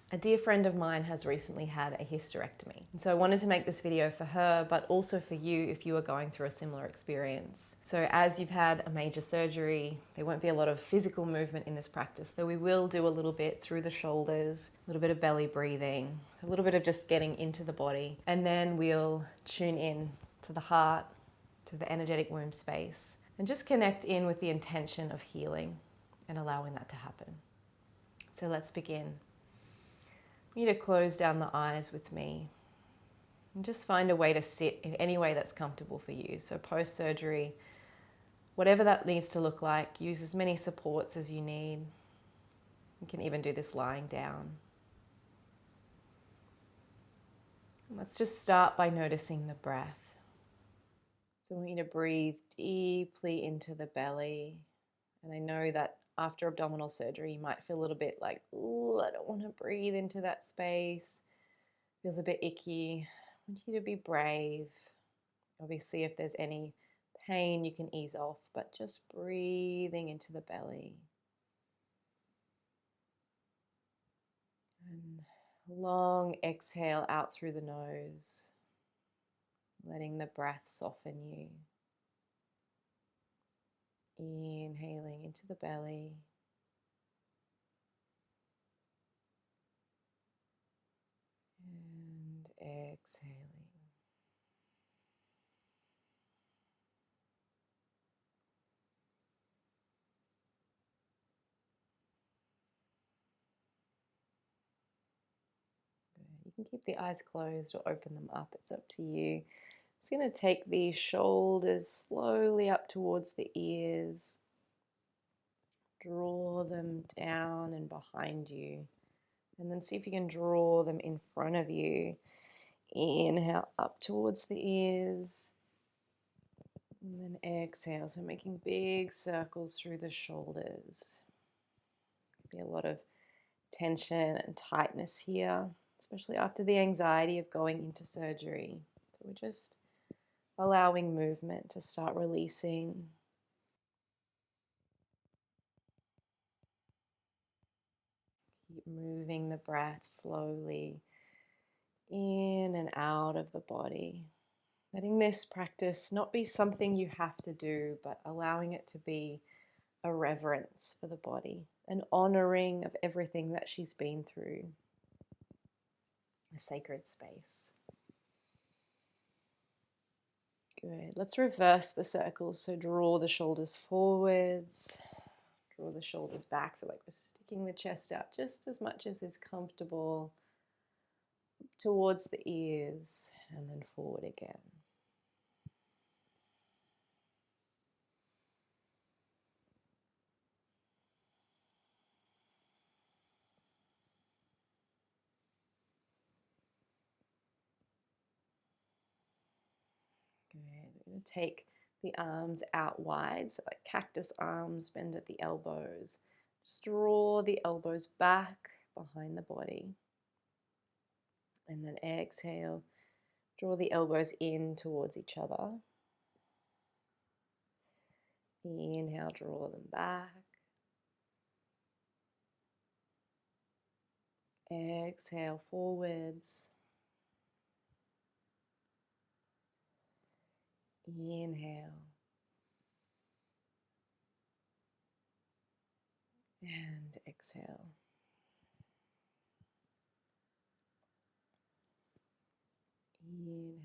A dear friend of mine has recently had a hysterectomy. And so I wanted to make this video for her, but also for you if you are going through a similar experience. So as you've had a major surgery, there won't be a lot of physical movement in this practice, though we will do a little bit through the shoulders, a little bit of belly breathing, a little bit of just getting into the body. And then we'll tune in to the heart, to the energetic womb space, and just connect in with the intention of healing and allowing that to happen. So let's begin. You need to close down the eyes with me and just find a way to sit in any way that's comfortable for you. So post-surgery, whatever that needs to look like, use as many supports as you need. You can even do this lying down. Let's just start by noticing the breath. So I want you to breathe deeply into the belly. And I know that after abdominal surgery, you might feel a little bit like, ooh, I don't want to breathe into that space. Feels a bit icky. I want you to be brave. Obviously, if there's any pain, you can ease off, but just breathing into the belly. And long exhale out through the nose, letting the breath soften you. Inhaling into the belly. And exhaling. You can keep the eyes closed or open them up, it's up to you. Just going to take the shoulders slowly up towards the ears. Draw them down and behind you. And then see if you can draw them in front of you. Inhale up towards the ears. And then exhale, so making big circles through the shoulders. Be a lot of tension and tightness here, especially after the anxiety of going into surgery. So we're just allowing movement to start releasing. Keep moving the breath slowly in and out of the body. Letting this practice not be something you have to do, but allowing it to be a reverence for the body, an honoring of everything that she's been through, a sacred space. Good. Let's reverse the circles. So draw the shoulders forwards, draw the shoulders back. So like we're sticking the chest out just as much as is comfortable towards the ears, and then forward again. Good. We're going to take the arms out wide, so like cactus arms, bend at the elbows. Just draw the elbows back behind the body. And then exhale, draw the elbows in towards each other. Inhale, draw them back. Exhale, forwards. Inhale. And exhale. Inhale.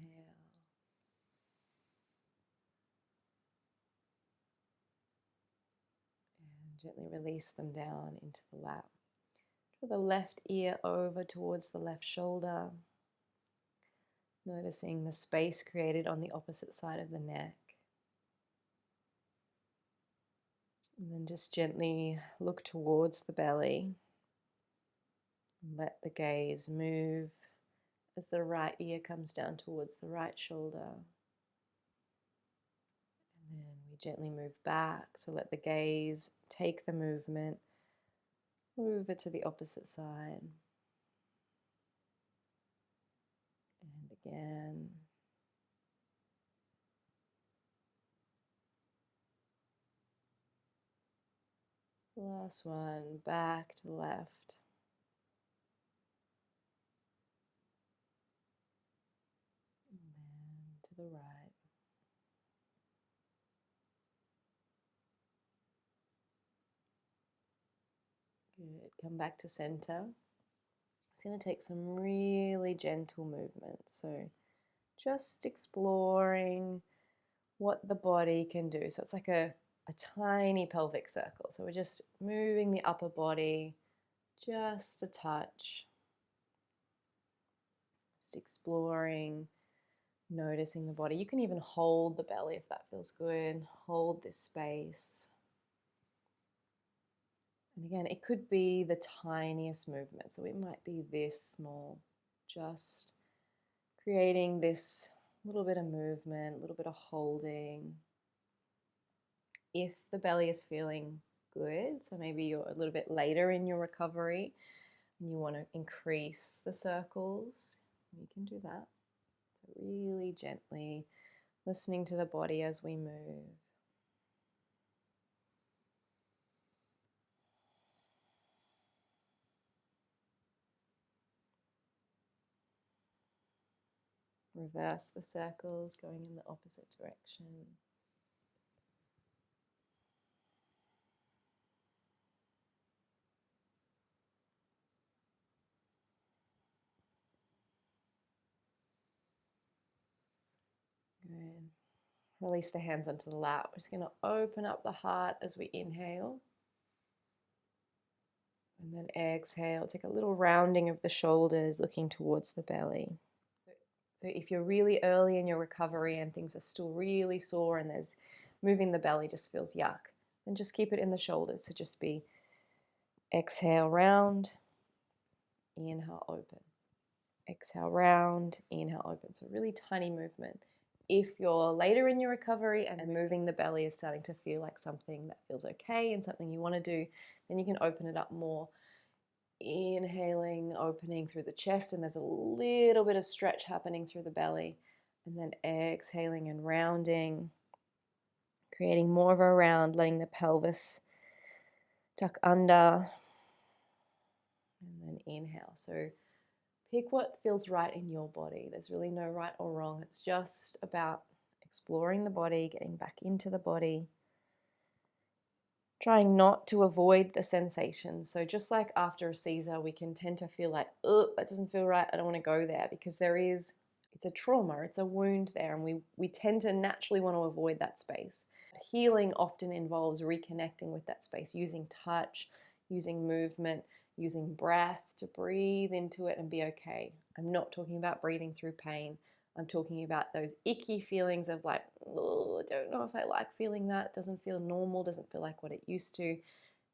And gently release them down into the lap. Draw the left ear over towards the left shoulder. Noticing the space created on the opposite side of the neck. And then just gently look towards the belly. Let the gaze move as the right ear comes down towards the right shoulder. And then we gently move back, so let the gaze take the movement, move it to the opposite side. And again. Last one, back to the left. to the right. Good. Come back to center. I'm just going to take some really gentle movements. So just exploring what the body can do. So it's like a tiny pelvic circle. So we're just moving the upper body just a touch. Just exploring, noticing the body. You can even hold the belly if that feels good. Hold this space. And again, it could be the tiniest movement. So it might be this small. Just creating this little bit of movement, a little bit of holding. If the belly is feeling good, so maybe you're a little bit later in your recovery and you want to increase the circles, you can do that. So really gently listening to the body as we move. Reverse the circles, going in the opposite direction. Good. Release the hands onto the lap. We're just going to open up the heart as we inhale. And then exhale, take a little rounding of the shoulders, looking towards the belly. So if you're really early in your recovery and things are still really sore and there's moving the belly just feels yuck, then just keep it in the shoulders. So just be exhale, round, inhale, open. Exhale, round, inhale, open. So really tiny movement. If you're later in your recovery and moving the belly is starting to feel like something that feels okay and something you want to do, then you can open it up more. Inhaling, opening through the chest, and there's a little bit of stretch happening through the belly. And then exhaling and rounding, creating more of a round, letting the pelvis tuck under. And then inhale. So pick what feels right in your body. There's really no right or wrong. It's just about exploring the body, getting back into the body, trying not to avoid the sensations. So just like after a seizure, we can tend to feel like, oh, that doesn't feel right, I don't want to go there, because it's a trauma, it's a wound there, and we tend to naturally want to avoid that space. Healing often involves reconnecting with that space, using touch, using movement, using breath to breathe into it and be okay. I'm not talking about breathing through pain. I'm talking about those icky feelings of like, oh, I don't know if I like feeling that. It doesn't feel normal, doesn't feel like what it used to.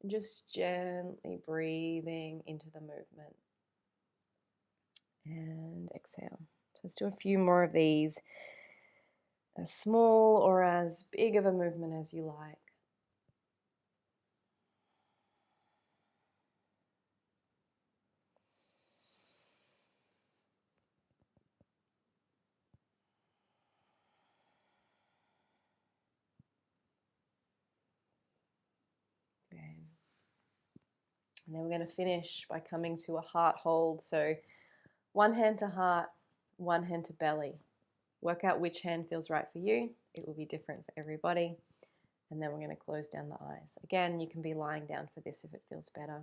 And just gently breathing into the movement. And exhale. So let's do a few more of these. As small or as big of a movement as you like. And then we're going to finish by coming to a heart hold. So one hand to heart, one hand to belly. Work out which hand feels right for you. It will be different for everybody. And then we're going to close down the eyes. Again, you can be lying down for this if it feels better.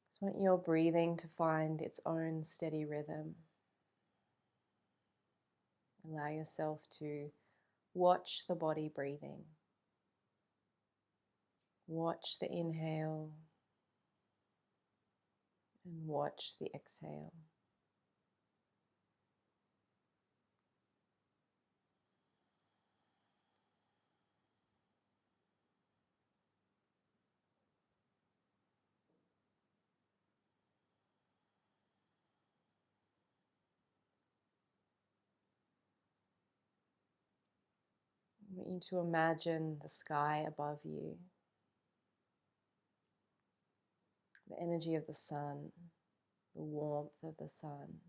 Just want your breathing to find its own steady rhythm. Allow yourself to watch the body breathing. Watch the inhale and watch the exhale. I want you to imagine the sky above you, the energy of the sun, the warmth of the sun.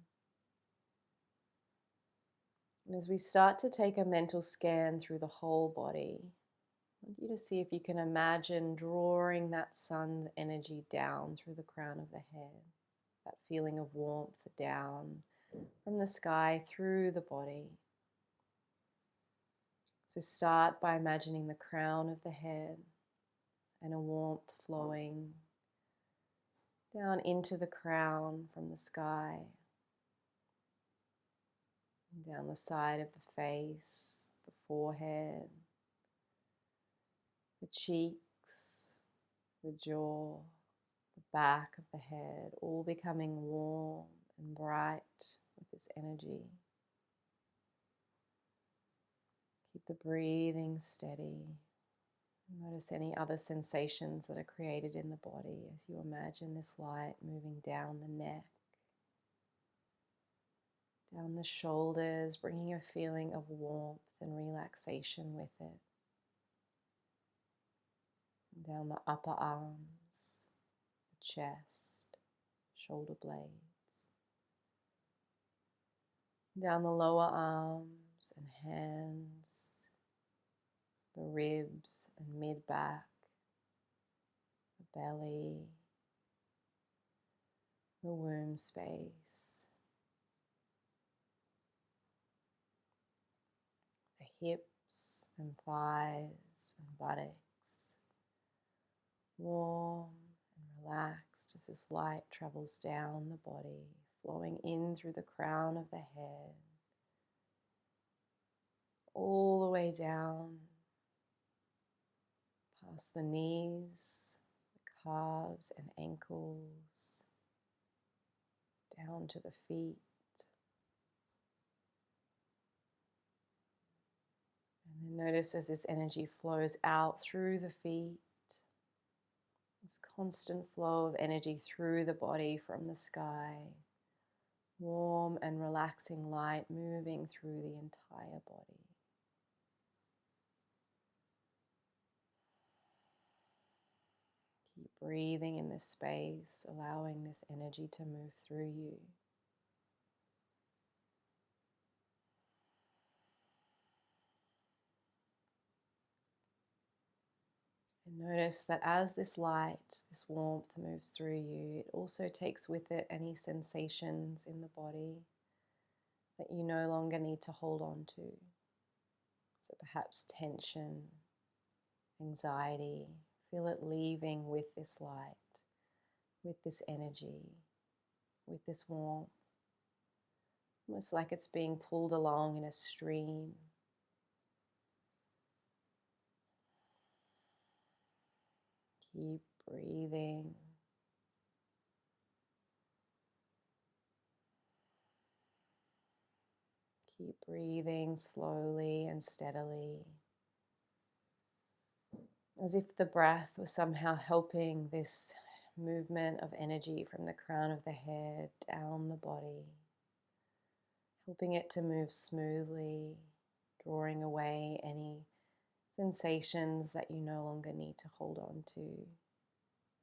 And as we start to take a mental scan through the whole body, I want you to see if you can imagine drawing that sun's energy down through the crown of the head, that feeling of warmth down from the sky through the body. So start by imagining the crown of the head and a warmth flowing down into the crown from the sky, down the side of the face, the forehead, the cheeks, the jaw, the back of the head, all becoming warm and bright with this energy. Keep the breathing steady. Notice any other sensations that are created in the body as you imagine this light moving down the neck, down the shoulders, bringing a feeling of warmth and relaxation with it. Down the upper arms, the chest, shoulder blades. Down the lower arms and hands, the ribs and mid-back, the belly, the womb space, the hips and thighs and buttocks, warm and relaxed as this light travels down the body, flowing in through the crown of the head, all the way down, past the knees, the calves and ankles, down to the feet. And then notice as this energy flows out through the feet, this constant flow of energy through the body from the sky, warm and relaxing light moving through the entire body. Keep breathing in this space, allowing this energy to move through you. And notice that as this light, this warmth moves through you, it also takes with it any sensations in the body that you no longer need to hold on to. So perhaps tension, anxiety, feel it leaving with this light, with this energy, with this warmth, almost like it's being pulled along in a stream. Keep breathing. Keep breathing slowly and steadily, as if the breath was somehow helping this movement of energy from the crown of the head down the body, helping it to move smoothly, drawing away any sensations that you no longer need to hold on to,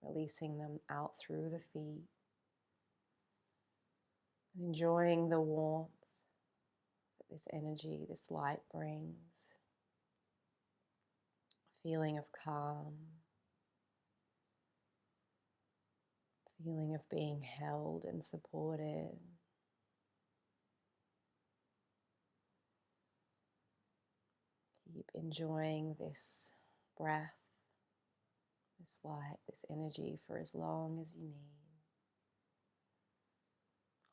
releasing them out through the feet, enjoying the warmth that this energy, this light brings, a feeling of calm, feeling of being held and supported. Keep enjoying this breath, this light, this energy for as long as you need.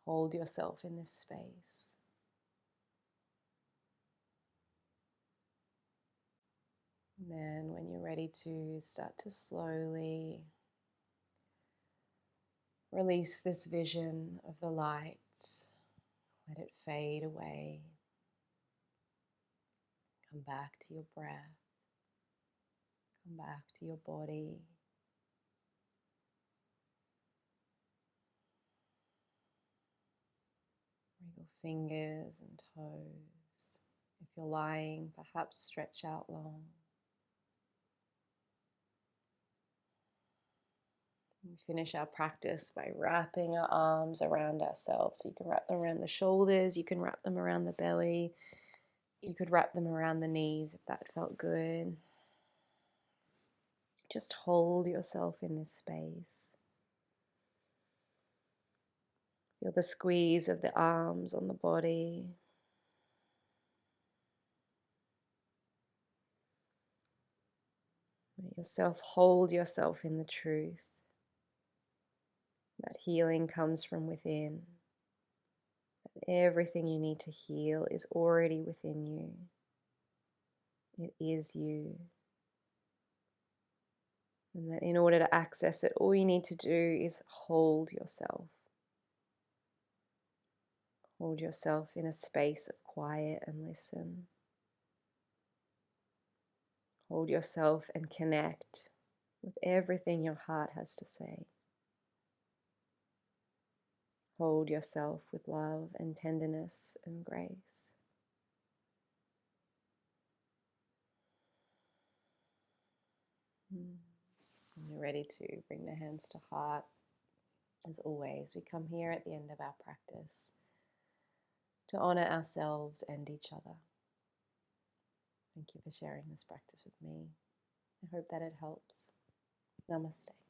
Hold yourself in this space. And then when you're ready to start to slowly release this vision of the light, let it fade away. Come back to your breath. Come back to your body. Wriggle fingers and toes. If you're lying, perhaps stretch out long. We finish our practice by wrapping our arms around ourselves. So you can wrap them around the shoulders, you can wrap them around the belly, you could wrap them around the knees if that felt good. Just hold yourself in this space. Feel the squeeze of the arms on the body. Let yourself hold yourself in the truth that healing comes from within. That everything you need to heal is already within you. It is you. And that in order to access it, all you need to do is hold yourself. Hold yourself in a space of quiet and listen. Hold yourself and connect with everything your heart has to say. Hold yourself with love and tenderness and grace. When you're ready to bring the hands to heart, as always, we come here at the end of our practice to honor ourselves and each other. Thank you for sharing this practice with me. I hope that it helps. Namaste.